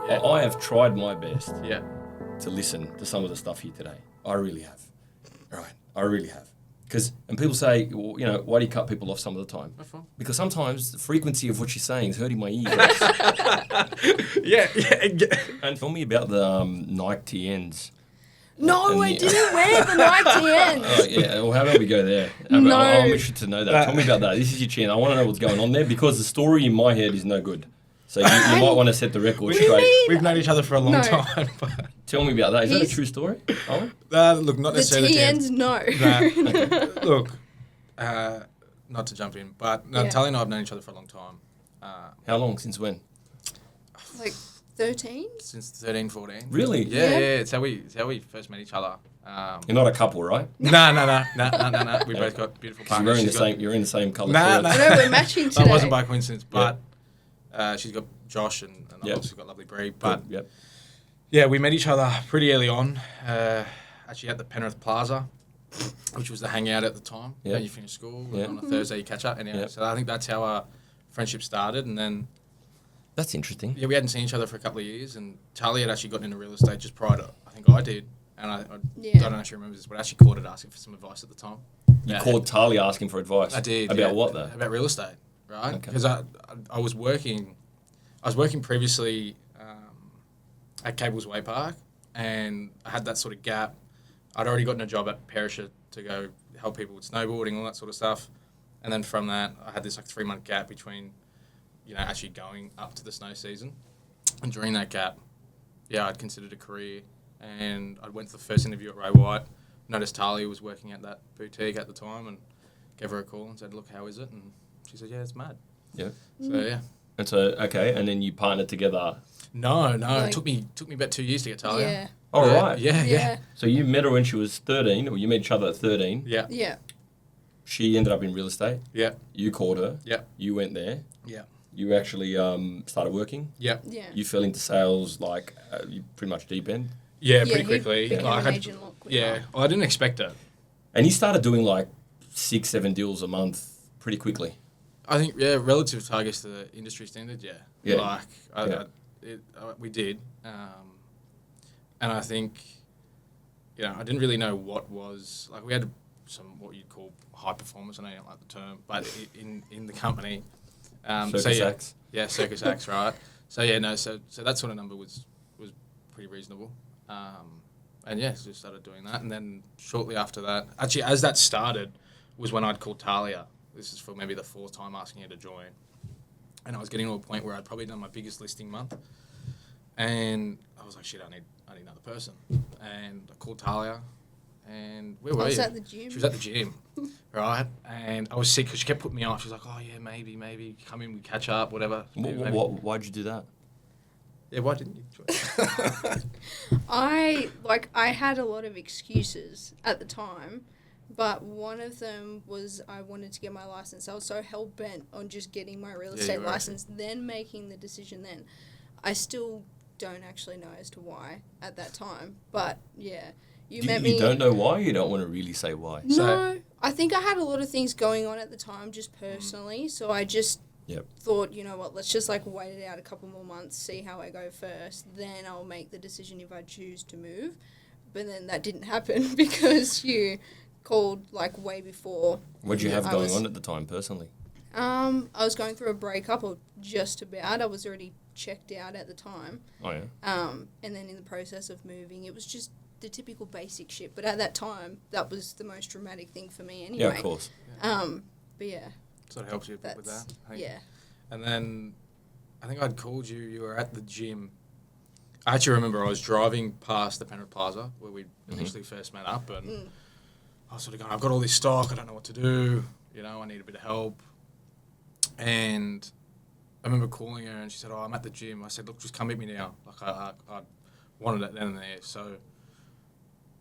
Yeah. I have tried my best Yeah. to listen to some of the stuff here today. I really have. Right. I really have. And people say, well, you know, why do you cut people off some of the time? That's fine. Because sometimes the frequency of what she's saying is hurting my ears. Yeah. And tell me about the Nike TNs. No, I didn't wear the Nike TNs. Oh, yeah. Well, how about we go there? No. I'm interested to know that. Tell me about that. This is your channel. I want to know what's going on there because the story in my head is no good. So you might want to set the record straight. We've known each other for a long No. time. But Tell me about that. Is that a true story? Owen? look, not The necessarily TNs, no. Look, not to jump in, but no, Yeah. Tahlia and I have known each other for a long time. How long? Since when? Like 13? Since 13, 14. Really? Yeah. It's how we first met each other. You're not a couple, right? No. We both got beautiful You're partners. wearing She's you're in the same colour. Nah, shirts. nah. I know, we're matching today. That wasn't by coincidence, but she's got Josh and I've Yep. also got lovely Bree. But Yep. yeah, we met each other pretty early on, actually at the Penrith Plaza, which was the hangout at the time. Yep. You finish school, Yep. and on a Thursday you catch up. Anyway, Yep. so I think that's how our friendship started. And then, That's interesting. yeah, we hadn't seen each other for a couple of years. And Tahlia had actually gotten into real estate just prior to, I think I did. And I don't actually remember this, but I actually called it asking for some advice at the time. You called Tahlia asking for advice. I did. About yeah. what though? About real estate, right? Okay. Because I was working previously at Cablesway Park, and I had that sort of gap. I'd already gotten a job at Perisher to go help people with snowboarding, all that sort of stuff. And then from that, I had this like 3-month gap between, actually going up to the snow season. And during that gap, I'd considered a career, and I went to the first interview at Ray White. Noticed Tahlia was working at that boutique at the time, and gave her a call and said, "Look, how is it?" And she said, "Yeah, it's mad." Yeah. So yeah. And so and then you partnered together. No, Like- it took me about 2 years to get Tahlia. Yeah. Oh right. Yeah. So you met her when she was 13, or you met each other at 13. Yeah. Yeah. She ended up in real estate. Yeah. You called her. Yeah. You went there. Yeah. You actually started working. Yeah. Yeah. You fell into sales you pretty much deep end. Yeah, Yeah, pretty he quickly. became Like, an I- agent a lot quicker. yeah. Well, I didn't expect it. And you started doing like 6-7 deals a month pretty quickly. I think, relative to, I guess, the industry standard, yeah. Yeah. Like, we did. And I think, I didn't really know what was, like, we had some, what you'd call high performers, I know you don't like the term, but in the company. Circus acts. Yeah, circus acts, right? So that sort of number was pretty reasonable. And so we started doing that. And then shortly after that, actually, as that started, was when I'd called Tahlia. This is for maybe the 4th time asking her to join. And I was getting to a point where I'd probably done my biggest listing month. And I was like, shit, I need another person. And I called Tahlia. And where were you? I was at the gym. She was at the gym, right? And I was sick because she kept putting me off. She was like, oh, yeah, maybe. Come in, we catch up, whatever. Maybe. Why'd you do that? Yeah, why didn't you? I had a lot of excuses at the time, but one of them was I wanted to get my license. I was so hell-bent on just getting my real estate you were. license, then making the decision then. I still don't actually know as to why at that time, but yeah. You met me. You don't know why? You don't want to really say why? No, I think I had a lot of things going on at the time just personally, so I just thought, you know what, let's just like wait it out a couple more months, see how I go first, then I'll make the decision if I choose to move. But then that didn't happen because you called like way before. What did you have going on at the time personally? I was going through a breakup, or just about. I was already checked out at the time. Oh yeah. And then in the process of moving, it was just the typical basic shit. But at that time, that was the most traumatic thing for me anyway. Yeah, of course. But yeah. So it helps you with that. I think. Yeah. And then I think I'd called you. You were at the gym. I actually remember I was driving past the Penrith Plaza where we initially first met up, and I was sort of going, I've got all this stock, I don't know what to do, I need a bit of help. And I remember calling her, and she said, I'm at the gym. I said, look, just come meet me now. Like, I wanted it then and there. So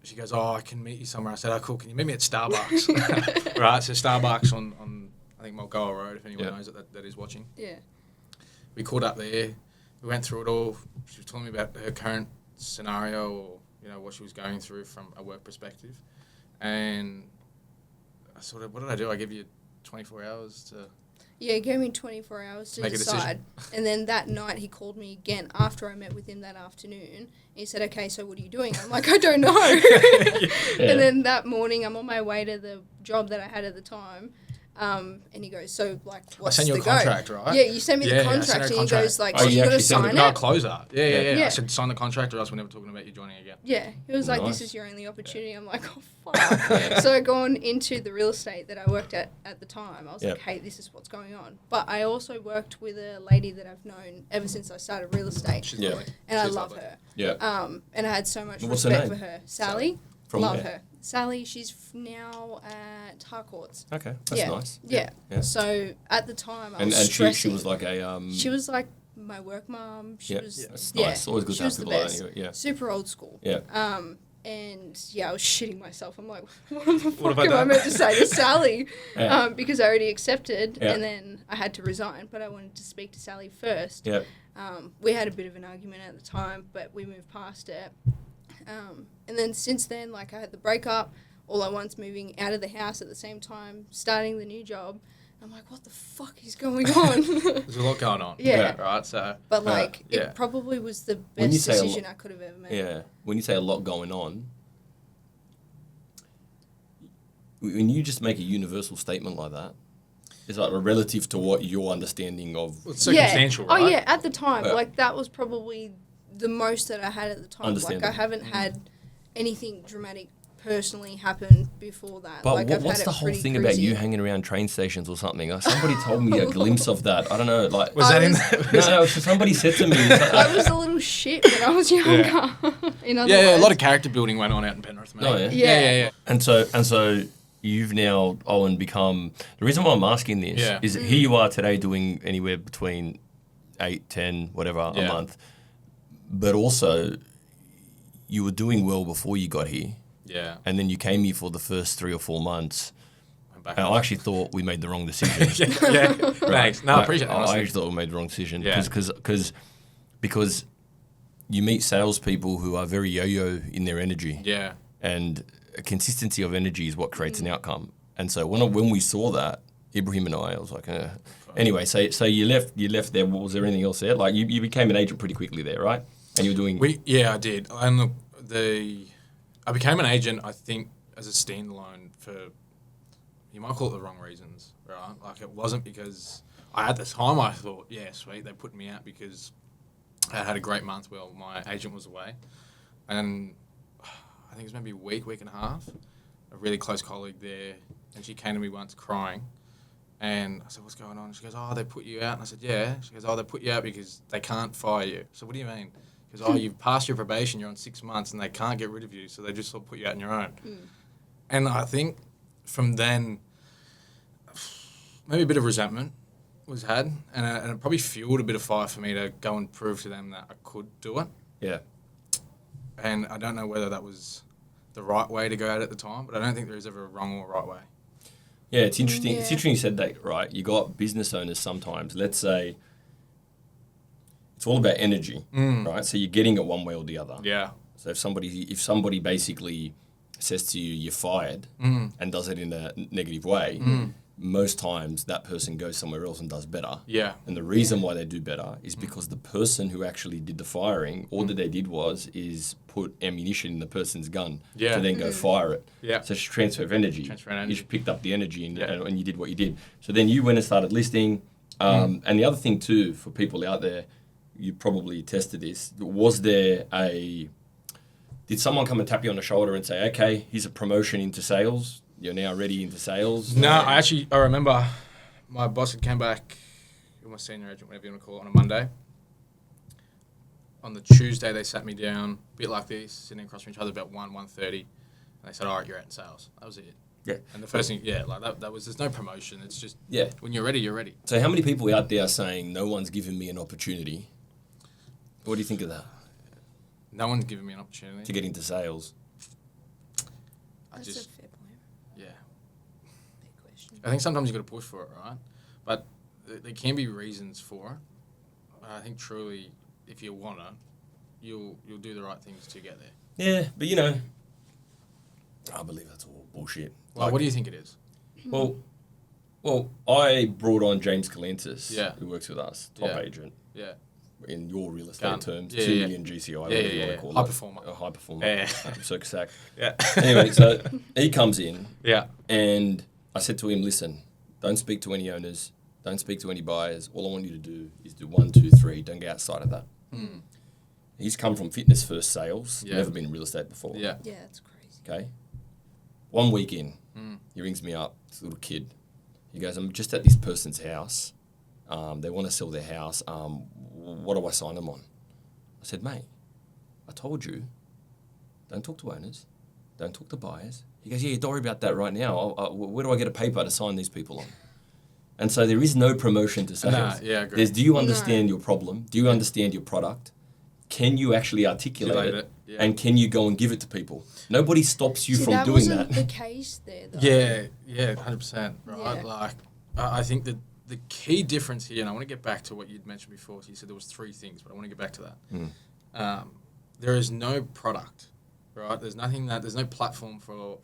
she goes, I can meet you somewhere. I said, cool, can you meet me at Starbucks? Right, so Starbucks on I think Mulgoa Road, if anyone knows that is watching. Yeah. We caught up there. We went through it all. She was telling me about her current scenario, or what she was going through from a work perspective. And I sort of, what did I do? I gave you 24 hours to... Yeah, he gave me 24 hours to Make a decide. And then that night he called me again after I met with him that afternoon. He said, okay, so what are you doing? I'm like, I don't know. And then that morning I'm on my way to the job that I had at the time. And he goes, so, like, what's the go? I sent you a contract, right? Yeah, you sent me the contract, and he goes, like, so you got to sign it? No, closer. Yeah. Yeah. I said, sign the contract or else we're never talking about you joining again. Yeah, he was like, Nice. this is your only opportunity. I'm like, oh, fuck. So I gone into the real estate that I worked at the time. I was like, hey, this is what's going on. But I also worked with a lady that I've known ever since I started real estate. She's lovely. And She's I love lovely. her. Yeah. And I had so much What's her respect name? for her. Sally. From love where? her. Sally, she's now at Harcourts. Okay, that's Yeah. nice. Yeah. Yeah. So at the time, I And was she stressing. was like a She was like my work mum. She was That's yeah, nice. Always good she to was have the people like best. that. Yeah. Super old school. Yeah. And yeah, I was shitting myself. I'm like, what the fuck have I am I done? meant to say to Sally? Yeah. Because I already accepted, Yeah. and then I had to resign. But I wanted to speak to Sally first. Yeah. We had a bit of an argument at the time, but we moved past it. And then since then, like, I had the breakup. All I want's moving out of the house at the same time, starting the new job. I'm like, what the fuck is going on? There's a lot going on. Yeah. Right, so... But, like, yeah. it probably was the When you best say a decision I could have ever made. Yeah. When you say a lot going on, when you just make a universal statement like that, it's like relative to what your understanding of... Well, it's circumstantial, Yeah. right? Oh, yeah, at the time. Yeah. Like, that was probably the most that I had at the time. Like, Understandable. I haven't had anything dramatic personally happen before that. But like, I've what's had the it whole pretty thing about cruisy. you hanging around train stations or something? Somebody told me a glimpse of that. I don't know. Like, Was I that in was- there? no, somebody said to me. I was a little shit when I was younger. In other Yeah, a lot words. of character building went on out in Penrith, mate. Oh, yeah? Yeah. And so you've now, Owen, become... The reason why I'm asking this is that here you are today doing anywhere between 8, 10, whatever, a Yeah. month. But also, you were doing well before you got here. Yeah. And then you came here for the first 3 or 4 months. I'm back. And I actually thought we made the wrong decision. yeah. Thanks. No, I appreciate it. I honestly. actually thought we made the wrong decision. Yeah. Because you meet salespeople who are very yo-yo in their energy. Yeah. And a consistency of energy is what creates an outcome. And so when we saw that, Ibrahim and I was like, Anyway, so you left there. Was there anything else there? Like you became an agent pretty quickly there, right? And you were doing... Yeah, I did. And look, I became an agent, I think, as a standalone for, you might call it the wrong reasons, right? Like, it wasn't because, at the time I thought, yeah, sweet, they put me out because I had a great month while my agent was away. And I think it was maybe a week and a half, a really close colleague there, and she came to me once crying. And I said, what's going on? She goes, oh, they put you out. And I said, yeah. She goes, oh, they put you out because they can't fire you. So what do you mean? She goes, oh, you've passed your probation, you're on 6 months, and they can't get rid of you, so they just sort of put you out on your own. And I think from then, maybe a bit of resentment was had, and it probably fueled a bit of fire for me to go and prove to them that I could do it. Yeah. And I don't know whether that was the right way to go out at the time, but I don't think there is ever a wrong or right way. Yeah, it's interesting. Yeah. It's interesting you said that, right? You got business owners sometimes. Let's say it's all about energy, right? So you're getting it one way or the other. Yeah. So if somebody basically says to you, you're fired, and does it in a negative way, most times that person goes somewhere else and does better. Yeah. And the reason why they do better is because the person who actually did the firing, all that they did is put ammunition in the person's gun Yeah. to then go fire it. Yeah. So it's transfer of energy. Transfer of energy. You just picked up the energy and you did what you did. So then you went and started listing. And the other thing too, for people out there, you probably tested this. Did someone come and tap you on the shoulder and say, okay, here's a promotion into sales? You're now ready into sales? No, I remember my boss had came back, or my senior agent, whatever you want to call it, on a Monday. On the Tuesday, they sat me down, a bit like this, sitting across from each other about 1:30, and they said, all right, you're out in sales. That was it. Yeah. And the first thing, like that was, there's no promotion. It's just, Yeah. when you're ready, you're ready. So how many people out there are saying, no one's given me an opportunity? What do you think of that, No one's given me an opportunity. to get into sales? That's a fair point. Yeah. Big question. I think sometimes you've got to push for it, right? But there can be reasons for it. I think truly, if you want it, you'll do the right things to get there. Yeah, but I believe that's all bullshit. Well, what do you think it is? Well, Well, I brought on James Kalentis, Yeah. who works with us, top Yeah. agent. Yeah. In your real estate Gun. terms, Yeah, 2 yeah. million GCI, whatever Yeah, you yeah, want yeah. to call High it. performer. A high performer. Yeah. Circus act. Yeah. Anyway, so he comes in, Yeah. and I said to him, listen, don't speak to any owners, don't speak to any buyers. All I want you to do is do 1, 2, 3. Don't go outside of that. He's come from fitness first sales, Yeah. never been in real estate before. Yeah. Yeah, that's crazy. Okay. 1 week in, he rings me up, this little kid. He goes, I'm just at this person's house. They want to sell their house. What do I sign them on? I said, mate, I told you, don't talk to owners, don't talk to buyers. He goes, yeah, don't worry about that right now. Where do I get a paper to sign these people on? And so there is no promotion to sales. Nah, yeah, I agree. There's, do you understand your problem? Do you understand your product? Can you actually articulate it? Yeah. And can you go and give it to people? Nobody stops you See, from that doing wasn't that. the case there, though. Yeah, 100%. Right? Yeah. Like, I think that the key difference here, and I want to get back to what you'd mentioned before. So you said there was 3 things, but I want to get back to that. There is no product, right? There's no platform for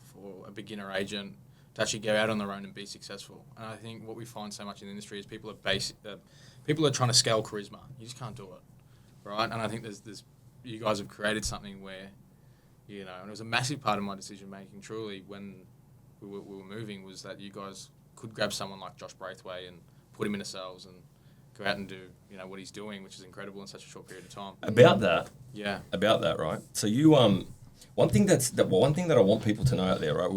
a beginner agent to actually go out on their own and be successful. And I think what we find so much in the industry is people are trying to scale charisma. You just can't do it, right? And I think there's you guys have created something where, you know, and it was a massive part of my decision making. Truly, when we were moving, was that you guys could grab someone like Josh Braithwaite and put him into sales and go out and do, you know, what he's doing, which is incredible in such a short period of time. About that, right? So you one thing that I want people to know out there, right?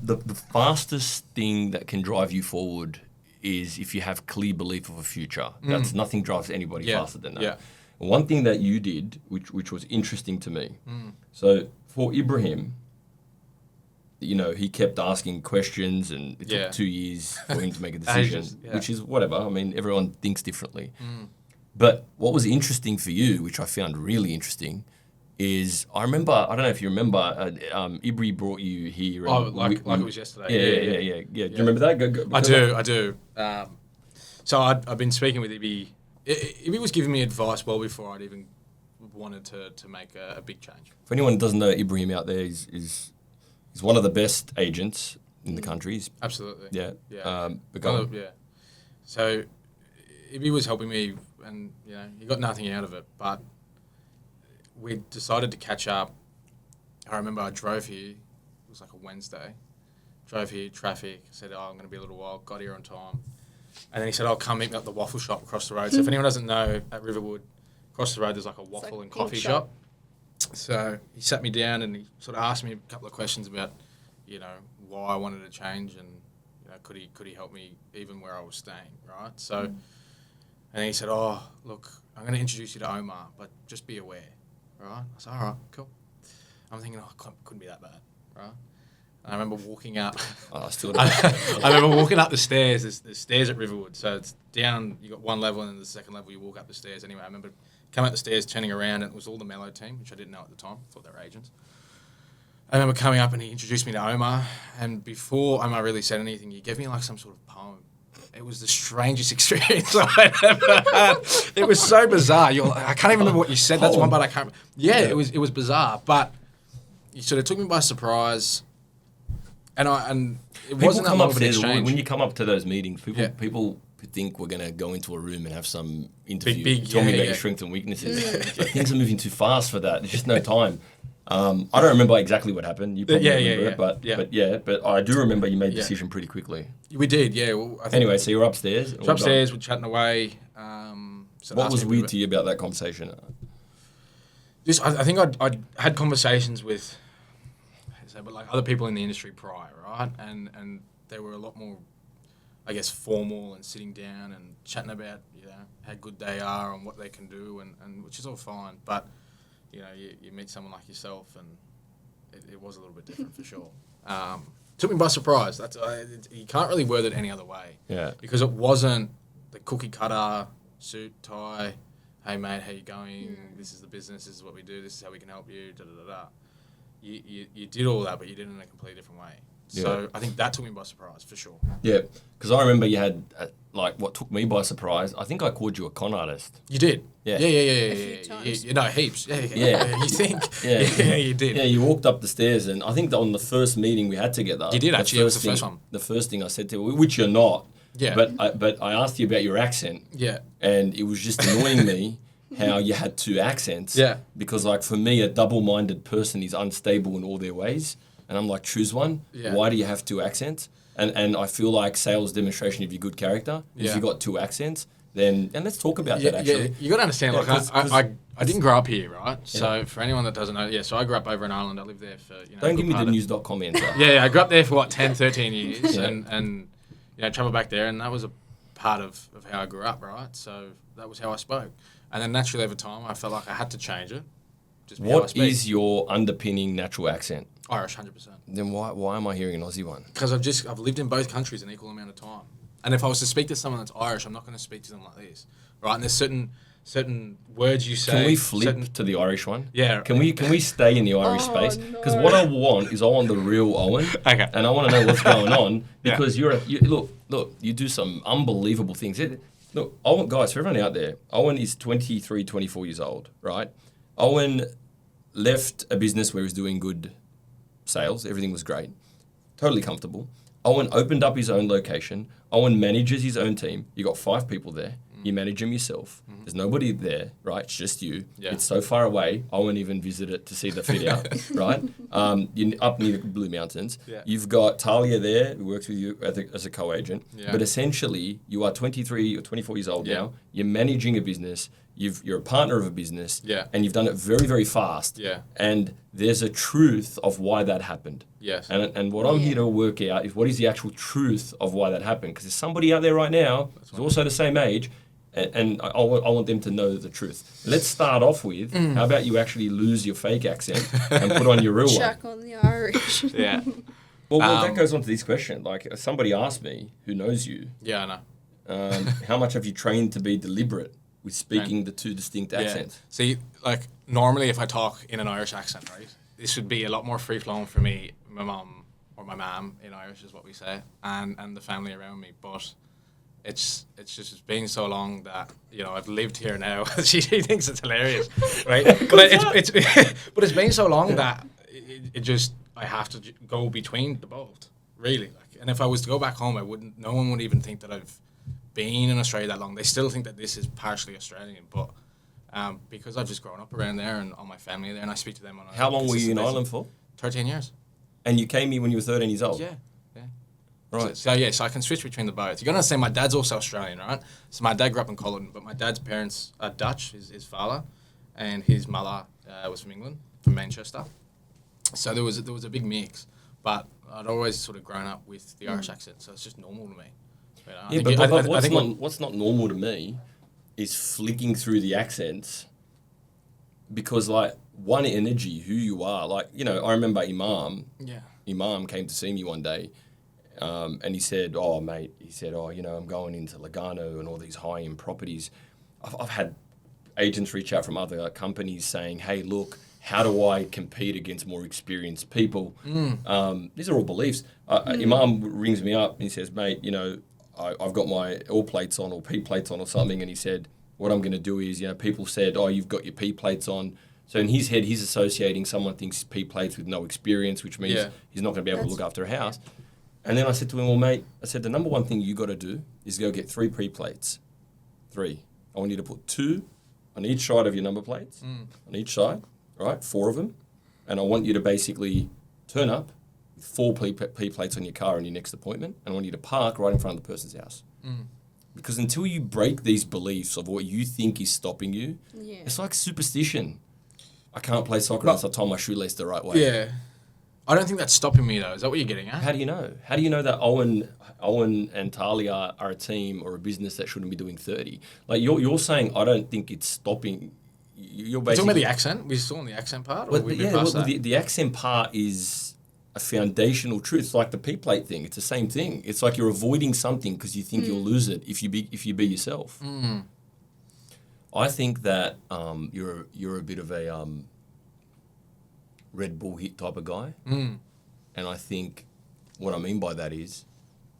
The fastest thing that can drive you forward is if you have clear belief of a future. That's nothing drives anybody faster than that. Yeah. One thing that you did, which was interesting to me. So for Ibrahim, you know, he kept asking questions, and it took 2 years for him to make a decision, which is whatever. I mean, everyone thinks differently. But what was interesting for you, which I found really interesting, is I don't know if you remember, Ibri brought you here. Like it was yesterday. Yeah. Do you remember that? I do. So I've been speaking with Ibi. Ibi was giving me advice well before I'd even wanted to make a big change. For anyone who doesn't know, Ibrahim out there is one of the best agents in the country. Absolutely. Yeah. So Ibi was helping me, and you know, he got nothing out of it, but we decided to catch up. I remember I drove here. It was like a Wednesday. Drove here, traffic. Said, I'm going to be a little while. Got here on time. And then he said, come meet me at the waffle shop across the road. So if anyone doesn't know, at Riverwood, across the road, there's like a waffle and coffee shop. So he sat me down and he sort of asked me a couple of questions about, you know, why I wanted to change, and you know, could he help me even where I was staying, right? So, and then he said, look, I'm going to introduce you to Omar, but just be aware, right? I said, all right, cool. I'm thinking, couldn't be that bad, right? And I remember walking up. I remember walking up the stairs. There's stairs at Riverwood, so it's down. You got one level, and then the second level you walk up the stairs. Anyway, I remember coming up the stairs, turning around, and it was all the Mellow team, which I didn't know at the time. I thought they were agents. I remember coming up, and he introduced me to Omar. And before Omar really said anything, he gave me like some sort of poem. It was the strangest experience I'd ever had. It was so bizarre. I can't even remember what you said. That's one, but I can't. Yeah, it was bizarre, but he sort of took me by surprise. And it wasn't that long of an exchange. When you come up to those meetings, people think we're going to go into a room and have some interview. Big, tell me about your strengths and weaknesses. Things are moving too fast for that. There's just no time. I don't remember exactly what happened. You probably remember it, but I do remember you made a decision pretty quickly. We did, yeah. Well, anyway, so you're upstairs. So upstairs, we're chatting away. What was weird to you about that conversation? I think I'd had conversations with, but like other people in the industry prior, right? And they were a lot more, I guess, formal and sitting down and chatting about, you know, how good they are and what they can do, and which is all fine. But, you know, you meet someone like yourself, and it was a little bit different for sure. Took me by surprise. You can't really word it any other way. Yeah. Because it wasn't the cookie cutter, suit, tie, hey mate, how you going? This is the business, this is what we do, this is how we can help you, da-da-da-da. You did all that, but you did it in a completely different way. So I think that took me by surprise, for sure. Yeah, because I remember you had like what took me by surprise, I think I called you a con artist. You did. Yeah. A few times. You know, heaps. Yeah. You think? Yeah. Yeah, you did. Yeah, you walked up the stairs, and I think that on the first meeting we had together, You did actually. It was the first one. The first thing I said to you, which you're not. Yeah. But I asked you about your accent. Yeah. And it was just annoying me how you had two accents. Yeah. Because like for me, a double-minded person is unstable in all their ways, and I'm like, choose one. Yeah. Why do you have two accents? And I feel like sales demonstration of your good character. Yeah. If you got two accents, then and let's talk about that actually. You got to understand. Yeah, Like, I didn't grow up here, right? So for anyone that doesn't know, so I grew up over in Ireland. I lived there for Don't give me the news.com answer. Yeah, I grew up there for 10, 13 years, and traveled back there, and that was a part of how I grew up, right? So that was how I spoke, and then naturally over time, I felt like I had to change it. Just be how I What speak. is your underpinning natural accent? Irish, 100%. Then why am I hearing an Aussie one? Because I've lived in both countries an equal amount of time, and if I was to speak to someone that's Irish, I'm not going to speak to them like this, right? And there's certain words you say. Can we flip to the Irish one? Yeah. Can we stay in the Irish space? Because what I want is I want the real Owen. Okay. And I want to know what's going on because look, you do some unbelievable things. Look, Owen, guys, for everyone out there, Owen is 23, 24 years old, right? Owen left a business where he was doing good sales. Everything was great. Totally comfortable. Owen opened up his own location. Owen manages his own team. You got 5 people there. You manage them yourself. There's nobody there, right? It's just you. Yeah. It's so far away. Owen even visited to see the fit out, right? You're up near the Blue Mountains. Yeah. You've got Tahlia there who works with you as a co-agent. Yeah. But essentially, you are 23 or 24 years old Yeah. now. You're managing a business. You're a partner of a business. Yeah. And you've done it very, very fast. Yeah. And there's a truth of why that happened. Yes. And what I'm here to work out is what is the actual truth of why that happened. Because there's somebody out there right now who's also the same age, and I want them to know the truth. Let's start off with, how about you actually lose your fake accent and put on your real one? Chuck on the Irish. Yeah. Well, that goes on to this question. Like, somebody asked me, who knows you, Yeah, I know. how much have you trained to be deliberate with speaking the two distinct accents? See, like, normally if I talk in an Irish accent, right, this would be a lot more free-flowing for me, my mum, or my mam in Irish is what we say, and the family around me, but it's just been so long that, I've lived here now. she thinks it's hilarious, right? But it's been so long that it just, I have to go between the both, really. Like, and if I was to go back home, no one would even think that I've been in Australia that long. They still think that this is partially Australian, but because I've just grown up around there and all my family there, and I speak to them on a How long were you in consistent Ireland basis. for? 13 years. And you came here when you were 13 years old? Yeah. Right. So I can switch between the both. You're gonna say my dad's also Australian, right? So my dad grew up in Culloden, but my dad's parents are Dutch, his father, and his mother was from England, from Manchester. So there was a big mix, but I'd always sort of grown up with the Irish accent, so it's just normal to me. What's not normal to me is flicking through the accents, because like one energy, who you are, like, I remember Imam came to see me one day. And he said, mate, I'm going into Lugano and all these high-end properties. I've had agents reach out from other companies saying, hey, look, how do I compete against more experienced people? These are all beliefs. Imam rings me up and he says, mate, I've got my L plates on or P plates on or something. And he said, what I'm going to do is, people said, you've got your P plates on. So in his head, he's associating someone thinks P plates with no experience, which means he's not going to be able to look after a house. And then I said to him, well, mate, the number one thing you got to do is go get 3 pre-plates. 3. I want you to put 2 on each side of your number plates, on each side, right? 4 of them. And I want you to basically turn up with 4 pre-plates on your car on your next appointment. And I want you to park right in front of the person's house. Because until you break these beliefs of what you think is stopping you, it's like superstition. I can't play soccer unless I tie my shoelace the right way. Yeah. I don't think that's stopping me, though. Is that what you're getting at? How do you know? How do you know that Owen and Tahlia are a team or a business that shouldn't be doing 30? Like, you're saying, I don't think it's stopping. You're basically talking about the accent? We're still on the accent part? The accent part is a foundational truth. It's like the P-plate thing. It's the same thing. It's like you're avoiding something because you think you'll lose it if you be yourself. I think that you're a bit of a Red Bull hit type of guy. And I think what I mean by that is,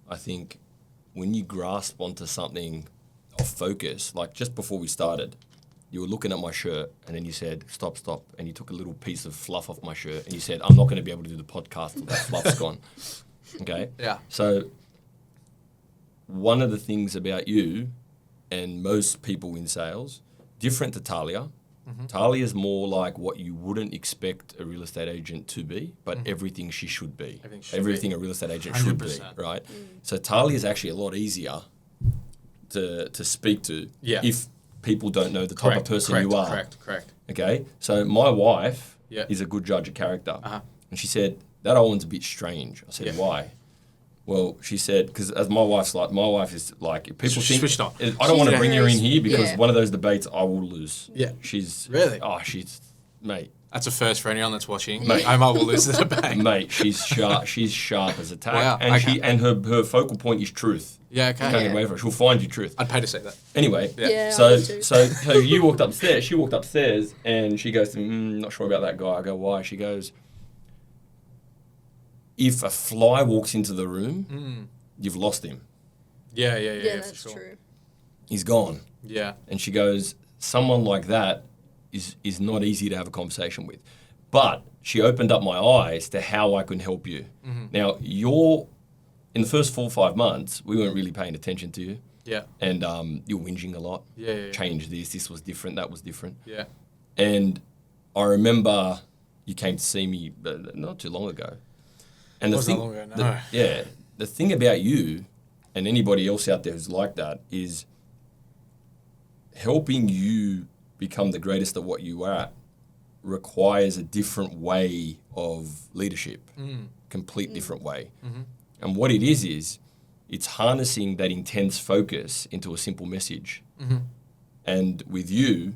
I think when you grasp onto something of focus, like just before we started, you were looking at my shirt and then you said, stop. And you took a little piece of fluff off my shirt and you said, I'm not going to be able to do the podcast till that fluff's gone. Okay? Yeah. So one of the things about you and most people in sales, different to Tahlia. Tahlia is more like what you wouldn't expect a real estate agent to be, but everything she should be. Everything a real estate agent should be, right? So Tahlia is actually a lot easier to speak to if people don't know the type of person you are. Correct. Okay? So my wife Yeah. is a good judge of character. Uh-huh. And she said, that Owen's a bit strange. I said, why? Well, she said, because as my wife is like, if people think, switched on. I don't want to bring her in here because Yeah. one of those debates I will lose. Yeah. She's, Really? Mate, That's a first for anyone that's watching. Mate. I might well lose the debate. mate, she's sharp as a tack. Wow, And okay. and her focal point is truth. Yeah, okay. Can't get away from it. She'll find you truth. I'd pay to say that. Anyway, Yeah, I so would too. so you walked upstairs. She walked upstairs, and she goes to me, not sure about that guy. I go, why? She goes, if a fly walks into the room, you've lost him. Yeah, that's for sure. true. He's gone. Yeah. And she goes, someone like that is not easy to have a conversation with. But she opened up my eyes to how I can help you. Now, in the first 4 or 5 months, we weren't really paying attention to you. Yeah. And you're whinging a lot. Yeah. Change this was different, that was different. Yeah. And I remember you came to see me not too long ago. And Wasn't that long ago, no. the thing about you and anybody else out there who's like that is helping you become the greatest at what you are at requires a different way of leadership, complete different way. And what it is it's harnessing that intense focus into a simple message. And with you,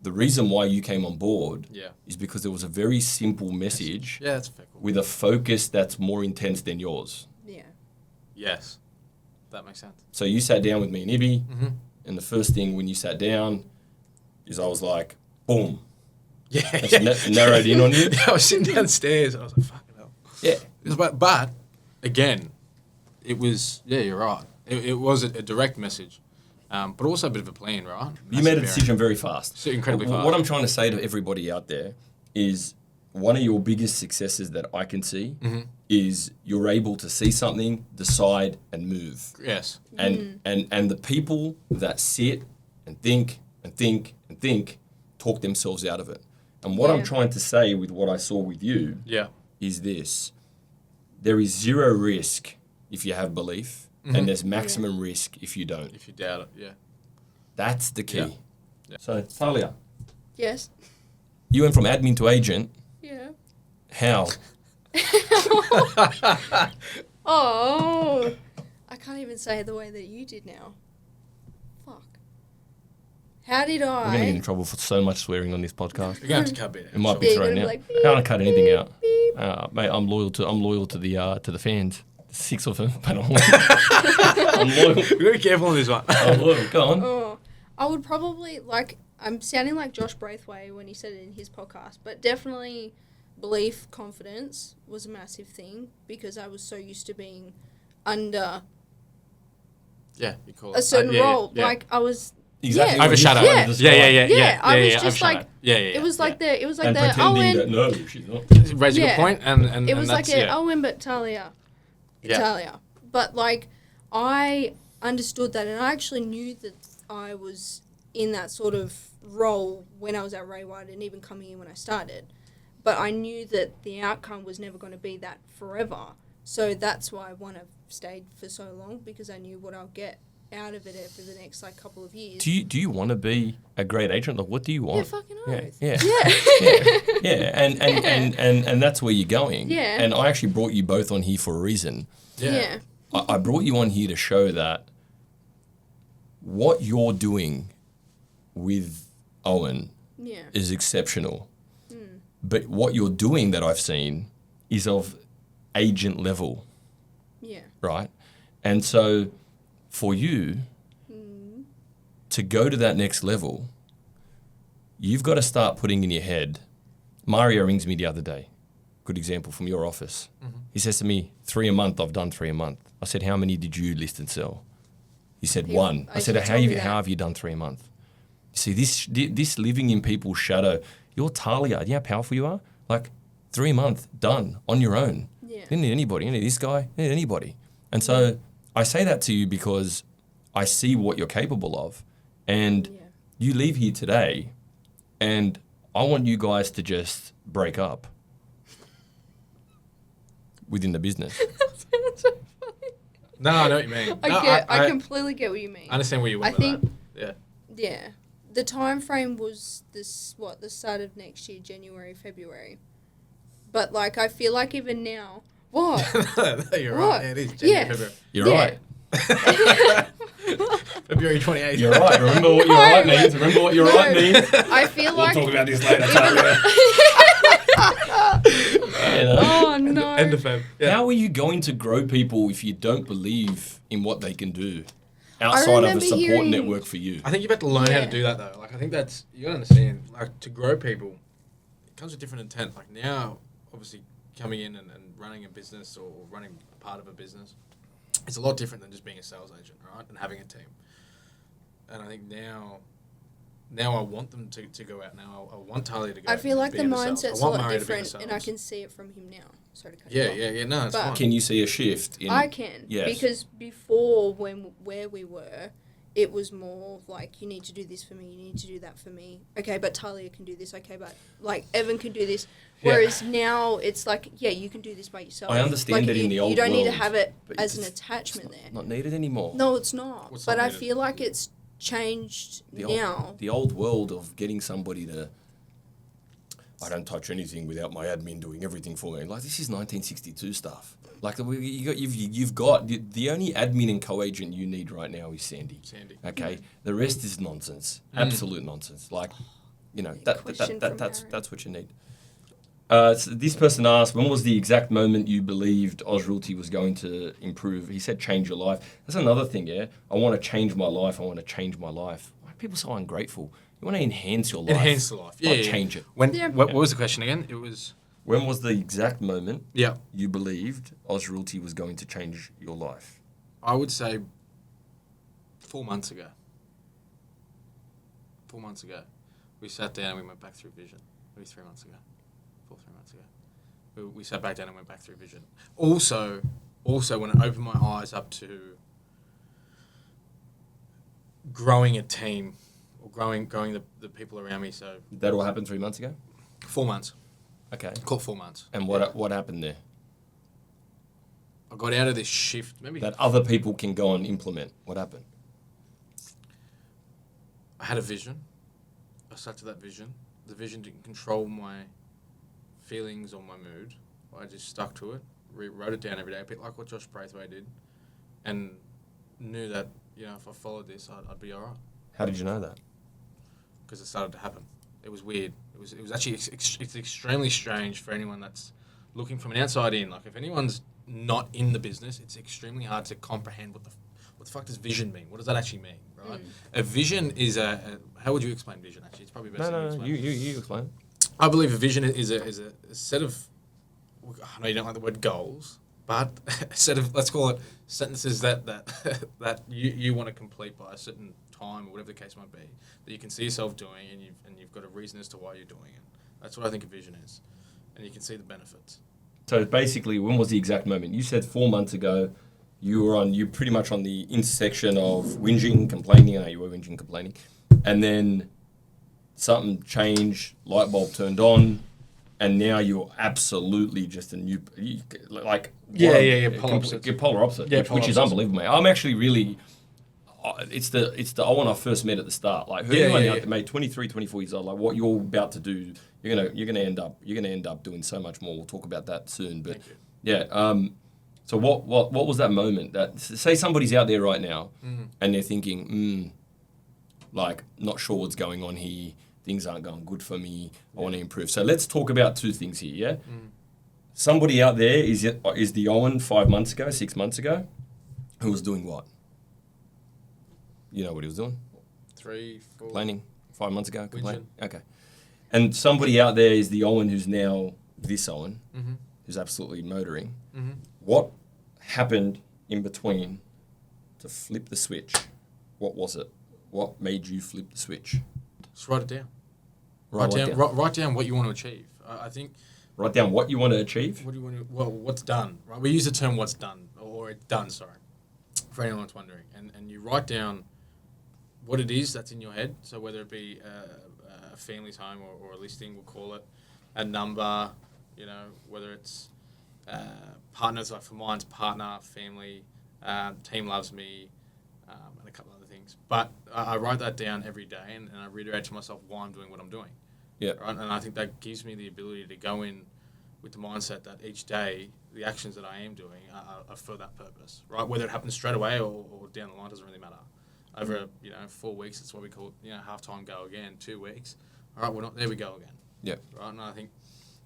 the reason why you came on board is because there was a very simple message that's fair. with a focus that's more intense than yours. Yeah. Yes. That makes sense. So you sat down with me and Ibby, and the first thing when you sat down is I was like, boom. Yeah. Narrowed in on you. I was sitting downstairs and I was like, fucking hell. Yeah. But again, it was, you're right. It was a direct message, but also a bit of a plan, right? You made a decision very fast. So incredibly fast. What I'm trying to say to everybody out there is one of your biggest successes that I can see is you're able to see something, decide, and move. Yes. And the people that sit and think talk themselves out of it. And what I'm trying to say with what I saw with you is this. There is zero risk if you have belief, and there's maximum risk if you don't. If you doubt it, That's the key. Yeah. So, Tahlia, Yes. you went from admin to agent. Yeah. How? Oh, I can't even say it the way that you did now. Fuck. How did We're going to get in I? trouble for so much swearing on this podcast. You're going to have to cut it. It might Yeah, be you're thrown gonna out. be like, I can't cut anything out. beep. Mate, I'm loyal to the fans. 6 of them, but I'm loyal. We're very careful on this one. I'm loyal. Go on. Oh, I would probably I'm sounding like Josh Braithwaite when he said it in his podcast, but definitely belief, confidence was a massive thing because I was so used to being under You call it. a certain role. Yeah. Like I was. Exactly. Yeah. Overshadow. Yeah. Yeah. I was just overshadow. like. Yeah. It was like the. It was like And the. pretending Owen. that no, she's not. Raise a Yeah. good point, and It was like that's, a Owen, but Tahlia. Yeah. Tahlia. But like, I understood that, and I actually knew that I was in that sort of role when I was at Ray White, and even coming in when I started. But I knew that the outcome was never going to be that forever. So that's why I want to stayed for so long, because I knew what I'll get out of it for the next couple of years. Do you want to be a great agent? Like, what do you Yeah, want? fucking Yeah, oath. yeah. Yeah. And that's where you're going. Yeah. And I actually brought you both on here for a reason. Yeah. I brought you on here to show that what you're doing with Owen Yeah. is exceptional. But what you're doing that I've seen is of agent level, Yeah. right? And so for you to go to that next level, you've got to start putting in your head. Mario rings me the other day good example from your office. He says to me, 3 a month, I've done 3 a month. I said, how many did you list and sell? He said, 1. I said, how have you done 3 a month? You see, this living in people's shadow, you're Tahlia. You know how powerful you are? Like, 3 a month, done, on your own. Yeah. You didn't need anybody. You didn't need this guy. You didn't need anybody. And so I say that to you because I see what you're capable of. And you leave here today, and I want you guys to just break up within the business. No, I know what you mean. I completely get what you mean. I understand where you went with that. Yeah. The time frame was the start of next year, January, February. But like I feel like even now, what? No, you're right. Yeah, it is January, February. You're right. February 28th. You're right. Remember what you're right means. Remember what you're right means. I feel We'll like talk about this later. Oh no. End of Feb. Yeah. How are you going to grow people if you don't believe in what they can do outside of a support network for you? I think you've got to learn how to do that though. Like I think that's you got to understand. Like to grow people, it comes with different intent. Like now, obviously coming in and running a business or running part of a business, it's a lot different than just being a sales agent, right? And having a team. And I think now I want them to go out now. I want Tahlia to go. I feel like the mindset's a lot Murray different, and I can see it from him now. Sorry to cut you you off. Yeah. No, it's But fine. Can you see a shift? I can. Yes. Because before, where we were, it was more like, you need to do this for me, you need to do that for me. Okay, but Tahlia can do this. Okay, but like Evan can do this. Whereas now it's like, you can do this by yourself. I understand it in the old world. You don't need to world, have it but as an attachment there. Not needed anymore. No, it's not. What's but not I needed? feel like it's changed now. The old world of getting somebody to, I don't touch anything without my admin doing everything for me. Like, this is 1962 stuff. Like, you've got the only admin and co-agent you need right now is Sandy. Okay? The rest is nonsense. Absolute nonsense. Like, that's what you need. So this person asked, when was the exact moment you believed Oz Realty was going to improve? He said, change your life. That's another thing, yeah? I want to change my life. Why are people so ungrateful? You want to enhance your life. Enhance the life. Yeah. Change it. What was the question again? It was... When was the exact moment you believed Oz Realty was going to change your life? I would say 4 months ago. 4 months ago. We sat down and we went back through vision. Maybe 3 months ago. 3 months ago. We sat back down and went back through vision. Also when it opened my eyes up to growing a team or growing the people around me. So that all happened 3 months ago? 4 months. Okay. Call it 4 months. And what happened there? I got out of this shift. Maybe that other people can go and implement. What happened? I had a vision. I stuck to that vision. The vision didn't control my feelings or my mood. I just stuck to it, wrote it down every day, a bit like what Josh Braithwaite did, and knew that if I followed this, I'd be all right. How did you know that? Because it started to happen. It was weird. It was actually it's extremely strange for anyone that's looking from an outside in. Like if anyone's not in the business, it's extremely hard to comprehend what the fuck does vision mean. What does that actually mean, right? A vision is how would you explain vision? Actually, it's probably best. No, you explain. I believe a vision is a set of, I know you don't like the word goals, but a set of, let's call it sentences that you want to complete by a certain time or whatever the case might be, that you can see yourself doing and you've got a reason as to why you're doing it. That's what I think a vision is. And you can see the benefits. So basically, when was the exact moment? You said 4 months ago, you're pretty much on the intersection of whinging, complaining. I know you were whinging, complaining. And then something changed, light bulb turned on, and now you're absolutely just a new, polar opposite. You're polar opposite, which is unbelievable, mate. I'm actually really, it's the Eoin I first met at the start. Like, anyone out there, mate, 23, 24 years old, like what you're about to do, you're gonna end up doing so much more. We'll talk about that soon, but so what was that moment that, say somebody's out there right now and they're thinking, like, not sure what's going on here, things aren't going good for me, I want to improve. So let's talk about two things here, yeah? Somebody out there is the Eoin 5 months ago, 6 months ago, who was doing what? You know what he was doing? 3, 4. Complaining. 5 months ago, complaining. Okay. And somebody out there is the Eoin who's now this Owen, who's absolutely motoring. Mm-hmm. What happened in between to flip the switch? What was it? What made you flip the switch? Just write it down. Write Write down what you want to achieve. I think. Write down what you want to achieve. What do you want to? Well, what's done? Right. We use the term "what's done" or "it's done." Sorry, for anyone that's wondering, and you write down what it is that's in your head. So whether it be a family's home or a listing, we'll call it a number. You know, whether it's partners, like for mine's partner, family, team loves me, and a couple other things. But I write that down every day, and I reiterate to myself why I'm doing what I'm doing. Yeah. Right? And I think that gives me the ability to go in with the mindset that each day, the actions that I am doing are for that purpose, right? Whether it happens straight away or down the line doesn't really matter. Over 4 weeks, it's what we call half-time go again. 2 weeks, all right, we're not there. We go again. Yeah. Right, and I think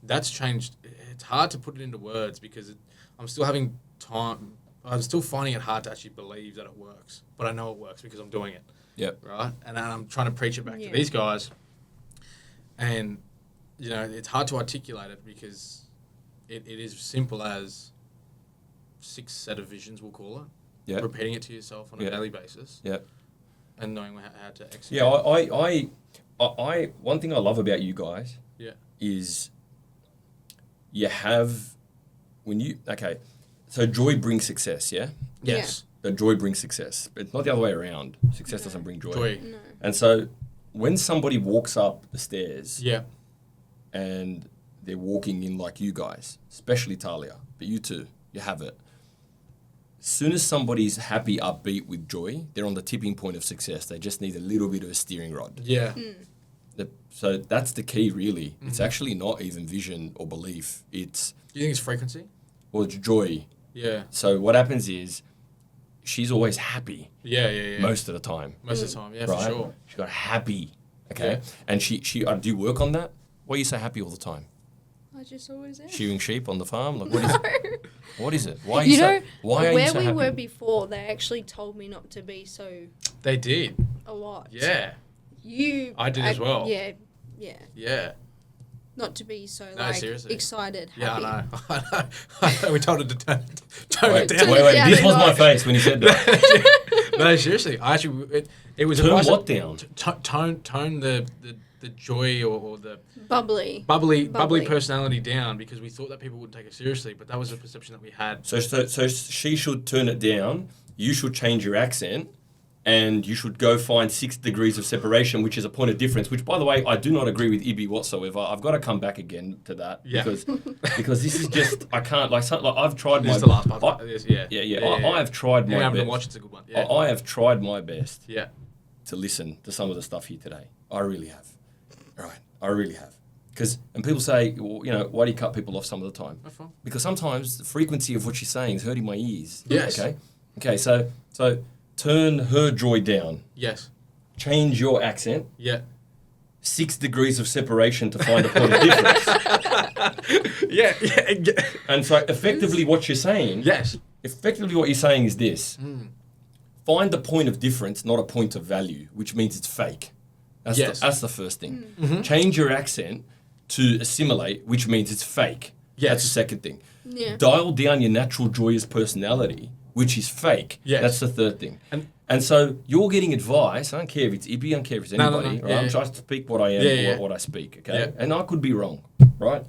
that's changed. It's hard to put it into words because I'm still having time. I'm still finding it hard to actually believe that it works, but I know it works because I'm doing it. Yeah. Right, and I'm trying to preach it back to these guys. And, it's hard to articulate it because it is simple as 6 set of visions, we'll call it. Yeah. Repeating it to yourself on a daily basis. Yeah. And knowing how to execute. Yeah, I one thing I love about you guys is you have, so joy brings success, yeah? Yes. The joy brings success. It's not the other way around. Success doesn't bring joy. No. And so when somebody walks up the stairs and they're walking in like you guys, especially Tahlia, but you too, you have it. As soon as somebody's happy, upbeat with joy, they're on the tipping point of success. They just need a little bit of a steering rod. Yeah. So that's the key, really. It's actually not even vision or belief. It's... Do you think it's frequency? Well, it's joy. Yeah. So what happens is she's always happy. Yeah. Most of the time. Most of the time, yeah, right? for sure. She's got happy, okay? Yeah. And she do you work on that? Why are you so happy all the time? I just always am. Shearing sheep on the farm? Like, what is it? What is it? Why are you so happy? Where we were before, they actually told me not to be so... They did. A lot. Yeah. I did as well. Yeah. Yeah. Not to be so, seriously. excited, Yeah, happy. I know. We told her to tone it down. Wait. Yeah, This was my face when you said that. No, seriously. I actually... It was Turn what down? Tone the joy or the... Bubbly personality down because we thought that people wouldn't take it seriously, but that was a perception that we had. So she should turn it down. You should change your accent, and you should go find 6 degrees of separation, which is a point of difference. Which, by the way, I do not agree with Ibi whatsoever. I've got to come back again to that because this is just I can't I've tried This my is the last part. I have tried my best. Watch, it's a good one. Yeah. I have tried my best. Yeah. To listen to some of the stuff here today. I really have. Right. I really have. And people say, well, why do you cut people off some of the time? That's fine. Because sometimes the frequency of what she's saying is hurting my ears. Yes. Okay. So turn her joy down. Yes. Change your accent. Yeah. 6 degrees of separation to find a point of difference. Yeah. And so effectively what you're saying. Yes. Effectively what you're saying is this. Find the point of difference, not a point of value, which means it's fake. That's the first thing. Mm-hmm. Change your accent to assimilate, which means it's fake. Yes. That's the second thing. Yeah. Dial down your natural joyous personality, which is fake. Yes. That's the third thing. And so you're getting advice. I don't care if it's Ibi, I don't care if it's anybody. No. Right? I'm trying to speak what I am, what I speak. Okay, Yeah. and I could be wrong, right?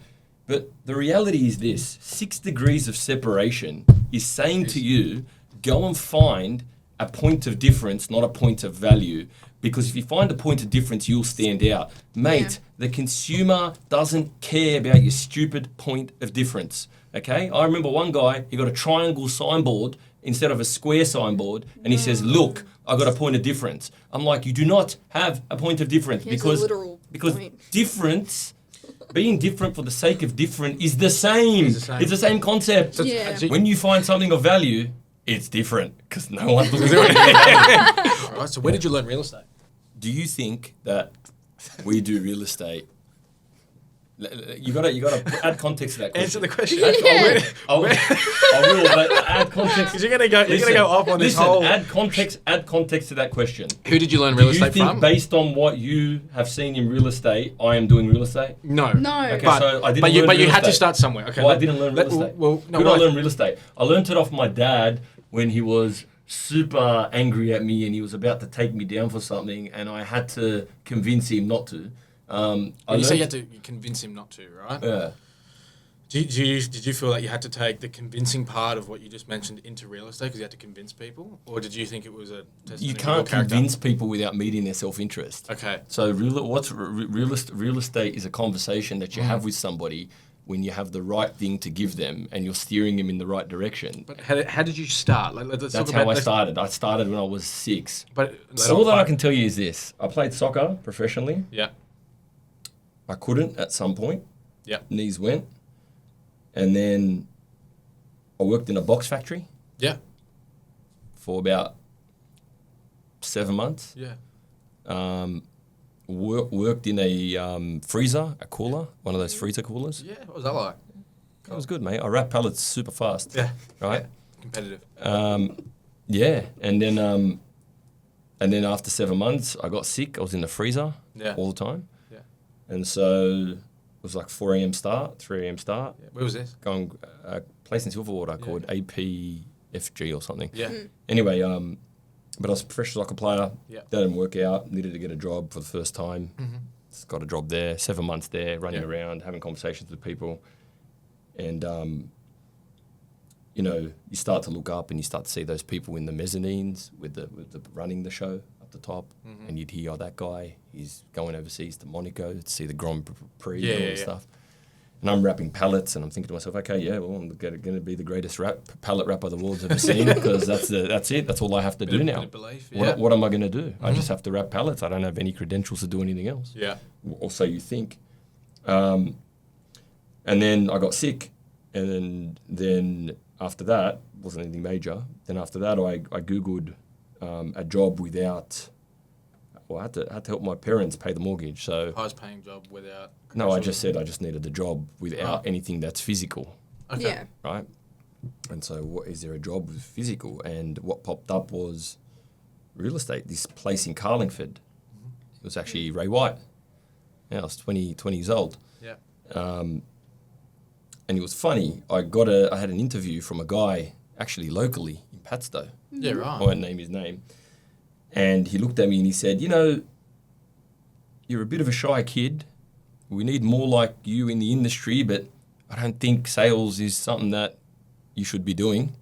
But the reality is this: 6 degrees of separation is saying to you, go and find a point of difference, not a point of value. Because if you find a point of difference, you'll stand out. Mate, the consumer doesn't care about your stupid point of difference, okay? I remember one guy, he got a triangle signboard instead of a square signboard, and he says, look, I got a point of difference. I'm like, you do not have a point of difference because difference, being different for the sake of different is the same. It's the same concept. When you find something of value, it's different because no one looks at it. All right, so where did you learn real estate? Do you think that we do real estate You gotta add context to that question. Answer the question. I will, but add context. Because you're gonna go off on this whole. Add context to that question. Who did you learn real estate Do you think, from? based on what you have seen in real estate, I am doing real estate? No. Okay, But, so I didn't but you, learn but you real had to estate. start somewhere. Okay. Well, I didn't learn real estate. Well, no, Who did I well, learn real estate? I learned it off my dad when he was super angry at me and he was about to take me down for something, and I had to convince him not to. You say you had to convince him not to, right? Yeah. Did you feel like you had to take the convincing part of what you just mentioned into real estate because you had to convince people, or did you think it was a testament You of your can't character? convince people without meeting their self-interest. Okay. So real estate is a conversation that you have with somebody when you have the right thing to give them and you're steering them in the right direction. But how did you start? Let's That's talk about how I started. I started when I was 6. But All that I can tell you is this. I played soccer professionally. Yeah. I couldn't at some point. Yeah. Knees went. And then I worked in a box factory Yeah. for about 7 months. Yeah. Worked in a freezer, a cooler, one of those freezer coolers. Yeah. What was that like? That was good, mate. I wrap pallets super fast. Yeah. Right? Yeah. Competitive. Yeah. And then after 7 months, I got sick. I was in the freezer all the time. Yeah. And so it was like 4 a.m. start, 3 a.m. start. Yeah. Where was this? Going a place in Silverwater called APFG or something. Yeah. Anyway, but I was a professional soccer player. Yeah. That didn't work out. Needed to get a job for the first time. Just got a job there. 7 months there, running around, having conversations with people. And, you start to look up and you start to see those people in the mezzanines with the running the show up the top. And you'd hear, that guy, he's going overseas to Monaco to see the Grand Prix and all this stuff. And I'm wrapping pallets, and I'm thinking to myself, okay, I'm going to be the greatest pallet rapper the world's ever seen, because that's it. That's all I have to do now. Belief, What am I going to do? I just have to wrap pallets. I don't have any credentials to do anything else. Yeah. Or so you think. And then I got sick, and then after that, wasn't anything major. Then after that, I Googled a job without. Well, I had to help my parents pay the mortgage. So Highest paying job without. no, I just said I just needed a job without anything that's physical, Okay. Yeah. right? And so, is there a job with physical? And what popped up was real estate. This place in Carlingford. It was actually Ray White. Yeah, I was 20 years old. Yeah. And it was funny. I had an interview from a guy actually locally in Padstow. Yeah. I Right. won't name his name. And he looked at me and he said, you're a bit of a shy kid. We need more like you in the industry, but I don't think sales is something that you should be doing.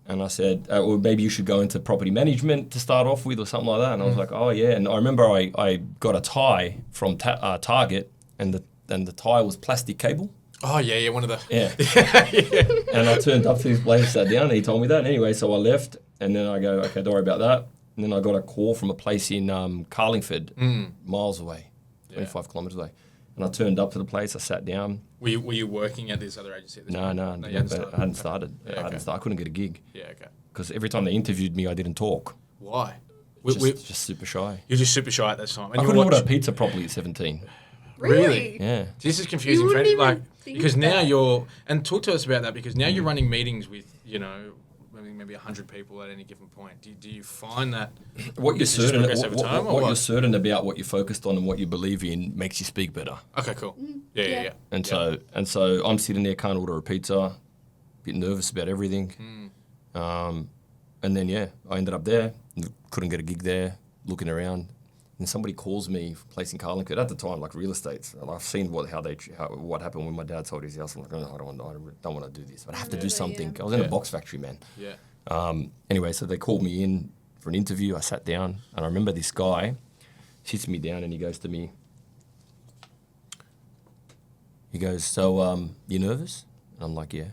And I said, or maybe you should go into property management to start off with or something like that. And I was like, oh, yeah. And I remember I got a tie from Target, and the tie was plastic cable. Oh yeah. One of the. Yeah. And I turned up to his place, sat down, and he told me that. Anyway, so I left, and then I go, okay, don't worry about that. And then I got a call from a place in Carlingford, miles away, 25 kilometres away. And I turned up to the place, I sat down. Were you working at this other agency at this point? No, You hadn't I hadn't started. Yeah, I couldn't get a gig. Yeah, okay. Because every time they interviewed me, I didn't talk. Why? Just super shy. You're just super shy at that time. And I you couldn't watch- order pizza properly at 17. Really? Yeah. This is confusing, You for wouldn't any, even think because now that. you're, and talk to us about that, because now you're running meetings with, maybe 100 people at any given point. Do you find that What you're this just certain, progress over time, or what what? you're certain about, what you're focused on, and what you believe in makes you speak better. Okay, cool. Yeah. And so I'm sitting there, can't order a pizza, bit nervous about everything. And then I ended up there, couldn't get a gig there, looking around. And somebody calls me from a place in Carlingford at the time, like real estate. And I've seen what happened when my dad sold his house. I'm like, I don't want to do this, but I have to do something. I was in a box factory, man. Yeah. Anyway, so they called me in for an interview. I sat down, and I remember this guy sits me down, and he goes to me. He goes, so you nervous? And I'm like, yeah.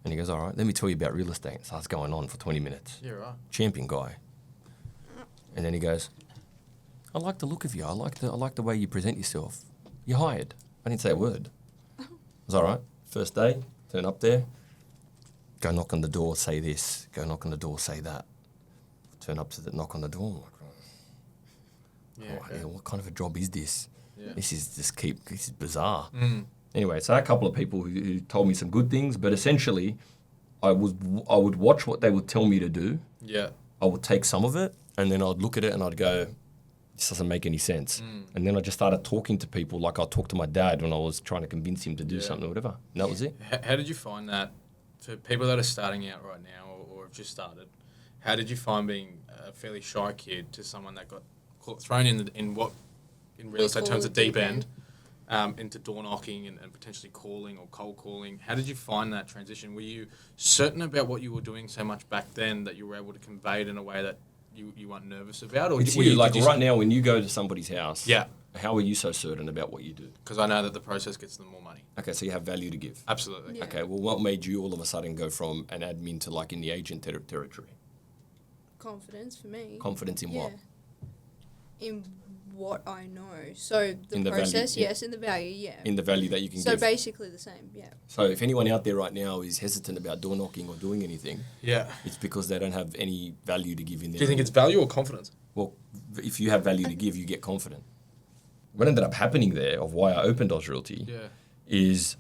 And he goes, all right, let me tell you about real estate. So I was going on for 20 minutes. Yeah, right. Champion guy. And then he goes, I like the look of you. I like the way you present yourself. You're hired. I didn't say a word. It was all right. First day, turn up there. Go knock on the door, say this. Go knock on the door, say that. Turn up to the knock on the door. I'm like, Yeah. what kind of a job is this? Yeah. This is bizarre. Anyway, so a couple of people who told me some good things, but essentially, I would watch what they would tell me to do. Yeah. I would take some of it, and then I'd look at it and I'd go, this doesn't make any sense. And then I just started talking to people like I talked to my dad when I was trying to convince him to do something or whatever. And that was it. How did you find that for people that are starting out right now or have just started? How did you find being a fairly shy kid to someone that got thrown in real estate terms a deep end into door knocking and potentially calling or cold calling? How did you find that transition? Were you certain about what you were doing so much back then that you were able to convey it in a way that you weren't nervous about? Or right now when you go to somebody's house, yeah, how are you so certain about what you do? Because I know that the process gets them more money. Okay, so you have value to give. Absolutely. Yeah. Okay, well, what made you all of a sudden go from an admin to like in the agent territory? Confidence for me. Confidence in what? In what I know. So In the the value, process, yeah. yes. In the value, yeah. In the value that you can So give. basically the same, yeah. So if anyone out there right now is hesitant about door knocking or doing anything, Yeah. it's because they don't have any value to give in there. Do you think it's value or confidence? Well, if you have value to give, you get confident. What ended up happening there, of why I opened Oz Realty, is,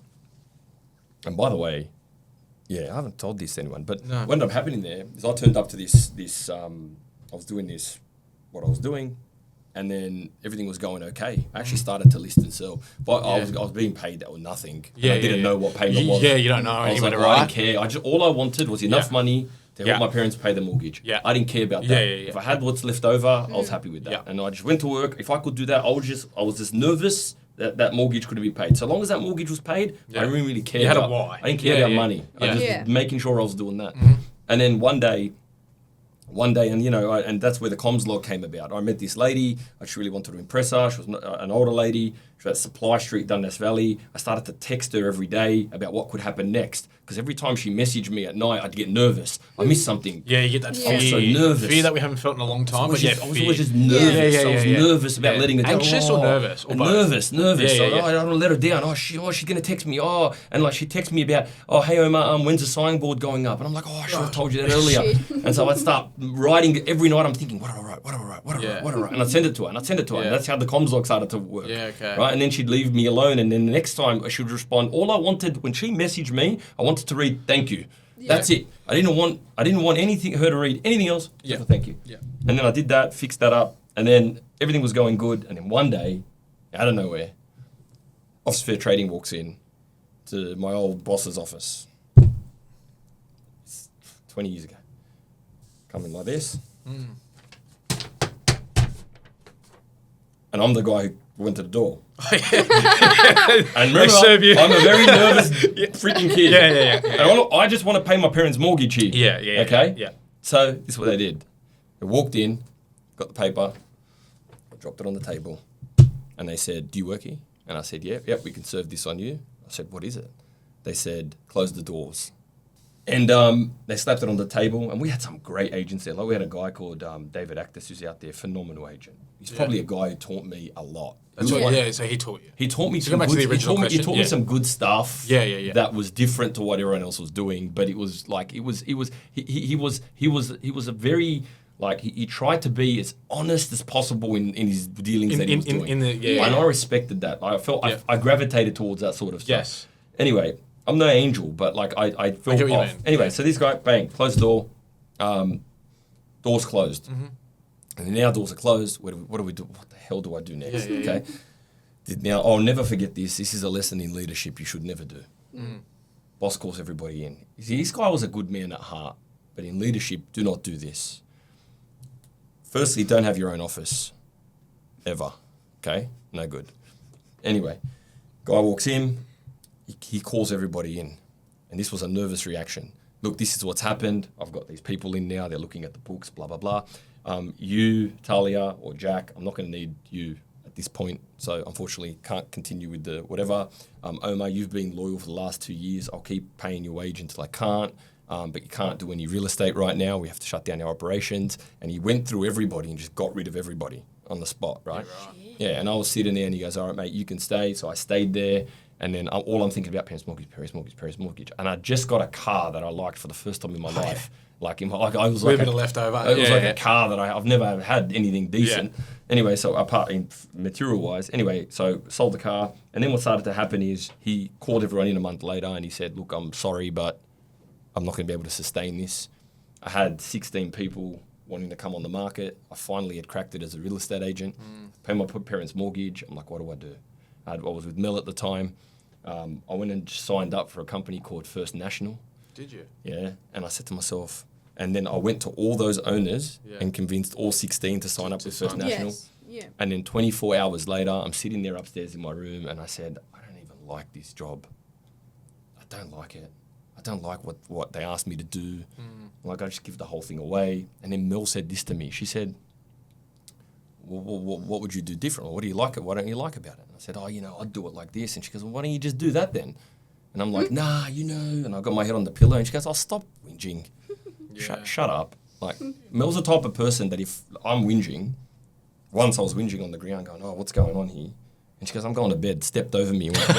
and by the way, I haven't told this to anyone, but what ended up happening there is I turned up to this I was doing what I was doing, and then everything was going okay. I actually started to list and sell, but I was being paid that was nothing. Yeah, I didn't know what payment was. Yeah, you don't know. I was like, I didn't care. All I wanted was enough money to help my parents pay the mortgage. Yeah. I didn't care about that. If I had what's left over, I was happy with that. Yeah. And I just went to work. If I could do that, I was just nervous that mortgage couldn't be paid. So long as that mortgage was paid, I didn't really care. You had about a why. I didn't care about money. Yeah. I just Yeah. was making sure I was doing that. And then one day, and and that's where the comms log came about. I met this lady. I just really wanted to impress her. She was an older lady. She was at Supply Street, Dundas Valley. I started to text her every day about what could happen next. Because every time she messaged me at night, I'd get nervous. I missed something. Yeah, you get that fear. I was so nervous. Fear that we haven't felt in a long time. I was But always just nervous. I was nervous about letting her down. Anxious or nervous? Or both? Nervous. Yeah. I don't want to let her down. She's going to text me. And like she texted me about, hey Omar, when's the signing board going up? And I'm like, I should have told you that earlier. And so I'd start writing every night. I'm thinking, what do I write? What do I write? And I'd send it to her. And that's how the comms log started to work. Yeah, okay. Right? And then she'd leave me alone. And then the next time she would respond, all I wanted, when she messaged me, I wanted to read, thank you. Yeah. That's it. I didn't want her to read anything else. Just a thank you. Yeah. And then I did that, fixed that up, and then everything was going good. And then one day, out of nowhere, Office Fair Trading walks in to my old boss's office. 20 years ago. Come in like this. And I'm the guy who went to the door. And remember, I'm a very nervous freaking kid. Yeah. And I just want to pay my parents' mortgage here. Yeah. Okay? Yeah. So this is what they did. They walked in, got the paper, I dropped it on the table, and they said, do you work here? And I said, yep, we can serve this on you. I said, what is it? They said, close the doors. And they slapped it on the table, and we had some great agents there. Like we had a guy called David Actus who's out there, phenomenal agent. He's probably a guy who taught me a lot. So he taught you. He taught me So come back to the original question. He taught me some good stuff. Yeah. That was different to what everyone else was doing, but it was like he was a very like he tried to be as honest as possible in his dealings that he was doing. And I respected that. I felt I gravitated towards that sort of stuff. Yes. Anyway, I'm no angel, but like I felt get what you off. mean. Anyway, so this guy, bang, closed the door. Door's closed. And now doors are closed. What do we do? What the hell do I do next? Okay. Now, I'll never forget this. This is a lesson in leadership you should never do. Boss calls everybody in. You see, this guy was a good man at heart, but in leadership, do not do this. Firstly, don't have your own office. Ever. Okay? No good. Anyway, guy walks in. He calls everybody in. And this was a nervous reaction. Look, this is what's happened. I've got these people in now. They're looking at the books, blah, blah, blah. You, Tahlia, or Jack, I'm not going to need you at this point. So, unfortunately, can't continue with the whatever. Omar, you've been loyal for the last 2 years. I'll keep paying your wage until I can't. But you can't do any real estate right now. We have to shut down our operations. And he went through everybody and just got rid of everybody on the spot, right? Yeah, and I was sitting there and he goes, all right, mate, you can stay. So I stayed there. And then all I'm thinking about, parents' mortgage. And I just got a car that I liked for the first time in my life. Like, I was like a bit of leftover. It was like a car that I've never had anything decent. Anyway, so apart in material-wise, anyway, so sold the car. And then what started to happen is he called everyone in a month later and he said, look, I'm sorry, but I'm not going to be able to sustain this. I had 16 people wanting to come on the market. I finally had cracked it as a real estate agent, pay my parents' mortgage. I'm like, what do? I was with Mel at the time. I went and signed up for a company called First National. Did you? Yeah. And I said to myself, and then I went to all those owners and convinced all 16 to sign up with First National. Yes. Yeah. And then 24 hours later, I'm sitting there upstairs in my room and I said, I don't even like this job. I don't like it. I don't like what they asked me to do. Like, I just give the whole thing away. And then Mel said this to me. She said, what would you do different? What do you like it? What don't you like about it? And I said, I'd do it like this. And she goes, well, why don't you just do that then? And I'm like, nah, And I got my head on the pillow and she goes, stop whinging. Shut up. Like, Mel's the type of person that if I'm whinging, once I was whinging on the ground going, what's going on here? And she goes, I'm going to bed, stepped over me. And went,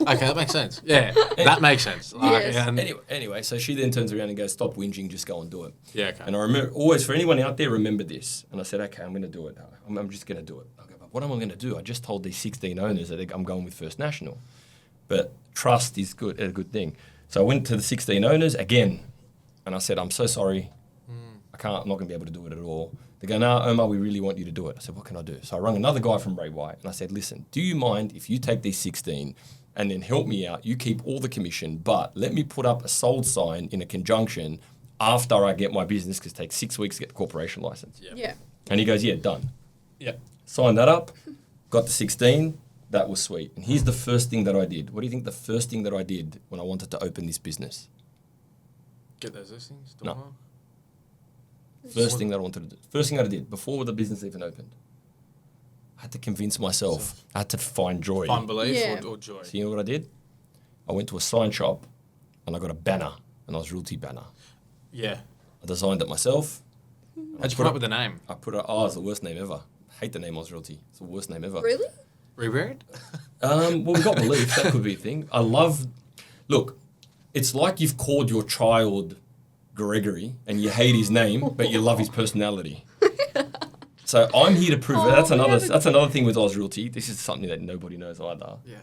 okay, that makes sense. Yeah, that makes sense. Yes. Anyway, so she then turns around and goes, stop whinging, just go and do it. Yeah, okay. And I remember, always, for anyone out there, remember this. And I said, okay, I'm going to do it. I'm just going to do it. I go, but what am I going to do? I just told these 16 owners that I'm going with First National. But trust is a good thing. So I went to the 16 owners again, and I said, I'm so sorry. I'm not going to be able to do it at all. They go, no, Omar, we really want you to do it. I said, what can I do? So I rang another guy from Ray White and I said, listen, do you mind if you take these 16 and then help me out? You keep all the commission, but let me put up a sold sign in a conjunction after I get my business, because it takes 6 weeks to get the corporation license. Yep. Yeah. And he goes, yeah, done. Yep. Signed that up, got the 16. That was sweet. And here's the first thing that I did. What do you think the first thing that I did when I wanted to open this business? Get those listings? No. First thing that I wanted to do. First thing I did before the business even opened. I had to convince myself. I had to find joy. Find belief Yeah. or joy? So you know what I did? I went to a sign shop and I got a banner, an Oz Realty banner. Yeah. I designed it myself. How'd you come up with the name? I put it, it's the worst name ever. I hate the name Oz Realty. It's the worst name ever. Really? Rebrand? Well, we got belief. That could be a thing. Look, it's like you've called your child Gregory and you hate his name, but you love his personality. So I'm here to prove it. That's another thing with Oz Realty. This is something that nobody knows either. Yeah.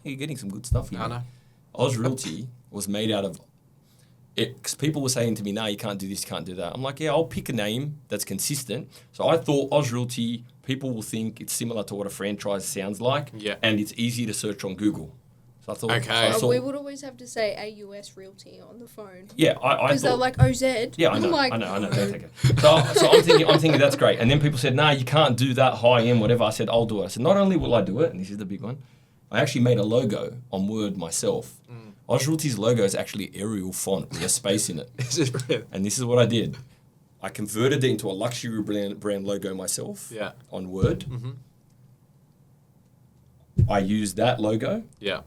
You're getting some good stuff here. I know. Oz Realty was made out of it, 'cause people were saying to me, no, you can't do this, you can't do that. I'm like, yeah, I'll pick a name that's consistent. So I thought Oz Realty, people will think it's similar to what a franchise sounds like. Yeah. And it's easy to search on Google. So I thought, Okay. We would always have to say AUS Realty on the phone. yeah, I Because they're thought, like OZ. yeah, I know, I'm like, I know. Don't take it. So I'm thinking that's great. And then people said, nah, you can't do that high end, whatever. I said, I'll do it. I said, not only will I do it, and this is the big one, I actually made a logo on Word myself. Oz Realty's logo is actually Arial font with a space in it. Is it real? And this is what I did. I converted it into a luxury brand logo myself on Word. Mm-hmm. I used that logo. Yeah.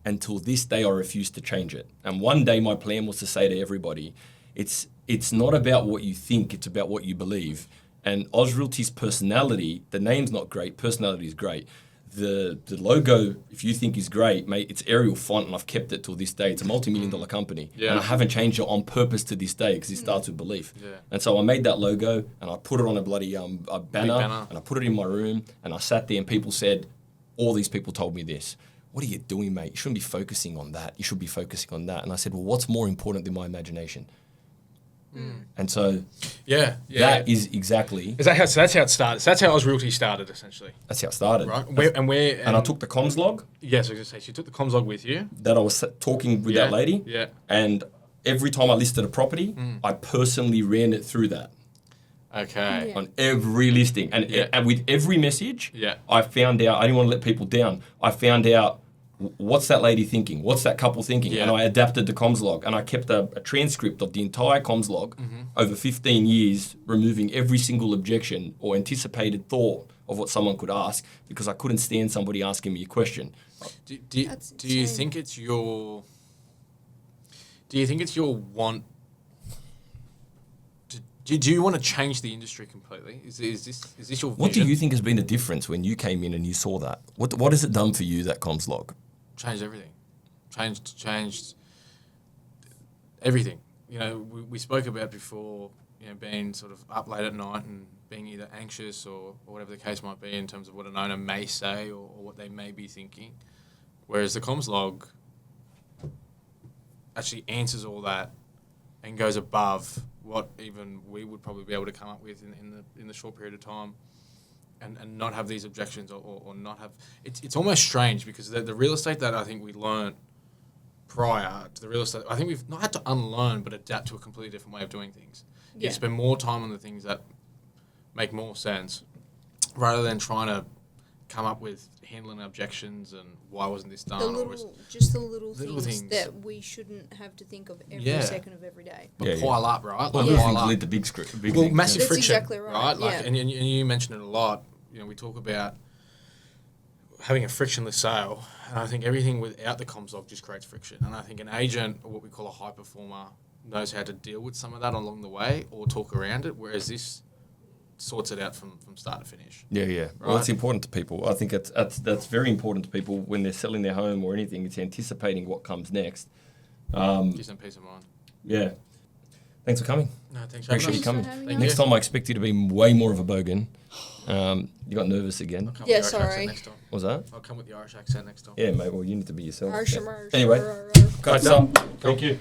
Until this day, I refused to change it. And one day, my plan was to say to everybody, it's not about what you think, it's about what you believe. And Oz Realty's personality, the name's not great, personality is great. The logo, if you think is great, mate, it's Arial font, and I've kept it till this day. It's a multi-million-dollar company. Yeah. And I haven't changed it on purpose to this day because it starts with belief. Yeah. And so I made that logo, and I put it on a bloody a banner, banner, and I put it in my room, and I sat there, and people said, all these people told me this. What are you doing, mate? You shouldn't be focusing on that. You should be focusing on that. And I said, well, what's more important than my imagination? And so that is exactly... Is that how? So that's how it started. So that's how Oz Realty started, essentially. That's how it started. Right. And I took the comms log. Yes, I was going to say, so you took the comms log with you. That I was talking with that lady. Yeah. And every time I listed a property, I personally ran it through that. Okay. Yeah. On every listing. And with every message, I found out, I didn't want to let people down. I found out, what's that lady thinking? What's that couple thinking? Yeah. And I adapted the comms log. And I kept a transcript of the entire comms log over 15 years, removing every single objection or anticipated thought of what someone could ask, because I couldn't stand somebody asking me a question. Do you think it's your... Do you think it's your want... Do you want to change the industry completely? Is this your vision? What do you think has been the difference when you came in and you saw that? What has it done for you, that comms log? Changed everything. Changed everything. You know, we spoke about before, you know, being sort of up late at night and being either anxious or whatever the case might be in terms of what an owner may say or what they may be thinking. Whereas the comms log actually answers all that and goes above what even we would probably be able to come up with in the short period of time, and not have these objections or not have... It's almost strange because the real estate that I think we learned prior to the real estate, I think we've not had to unlearn but adapt to a completely different way of doing things. Yeah. You spend more time on the things that make more sense rather than trying to come up with handling objections and why wasn't this done. The little things that we shouldn't have to think of every second of every day. But pile up, right? Well, like pile up. Lead to big things. Massive That's friction, exactly right. Like, yeah. and you mentioned it a lot. You know, we talk about having a frictionless sale, and I think everything without the comms log just creates friction. And I think an agent, or what we call a high performer, knows how to deal with some of that along the way or talk around it, whereas this sorts it out from start to finish. Yeah. Right? Well, it's important to people. I think that's very important to people when they're selling their home or anything. It's anticipating what comes next. Gives them peace of mind. Yeah. Thanks for coming. No, thanks for Appreciate you coming. Thank Next time I expect you to be way more of a bogan. You got nervous again. I'll come Yeah, with the Irish sorry. accent next time. What was that? I'll come with the Irish accent next time. Yeah, mate. Well, you need to be yourself. Arsh, Yeah. arsh, Anyway, arsh, arsh. cut this up. Thank you.